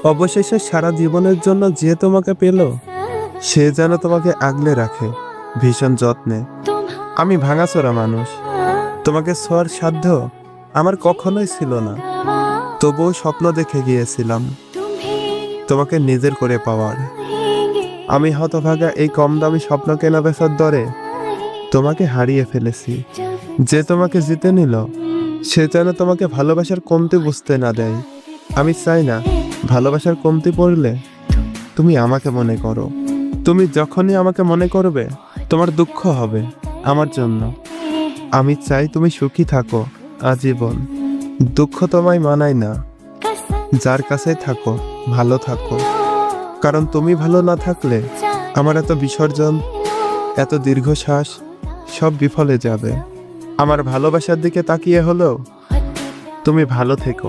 অবশেষে সারা জীবনের জন্য যে তোমাকে পেল, সে যেন তোমাকে আগলে রাখে ভীষণ যত্নে। আমি ভাঙাচোরা মানুষ, তোমাকে ছোঁয়ার সাধ্য আমার কখনোই ছিল না, তবুও স্বপ্ন দেখে গিয়েছিলাম তোমাকে নিজের করে পাওয়ার। আমি হতভাগা এই কম দামি স্বপ্ন কেনা বেচার দরে তোমাকে হারিয়ে ফেলেছি। যে তোমাকে জিতে নিল, সে যেন তোমাকে ভালোবাসার কমতি বুঝতে না দেয়। আমি চাই না ভালোবাসার কমতি পড়লে তুমি আমাকে মনে করো। তুমি যখনই আমাকে মনে করবে, তোমার দুঃখ হবে আমার জন্য। আমি চাই তুমি সুখী থাকো আজীবন। দুঃখ তোমায় মানায় না, যার কাছে থাকো ভালো থাকো। কারণ তুমি ভালো না থাকলে আমার এত বিসর্জন, এত দীর্ঘশ্বাস সব বিফলে যাবে। আমার ভালোবাসার দিকে তাকিয়ে হলেও তুমি ভালো থেকো।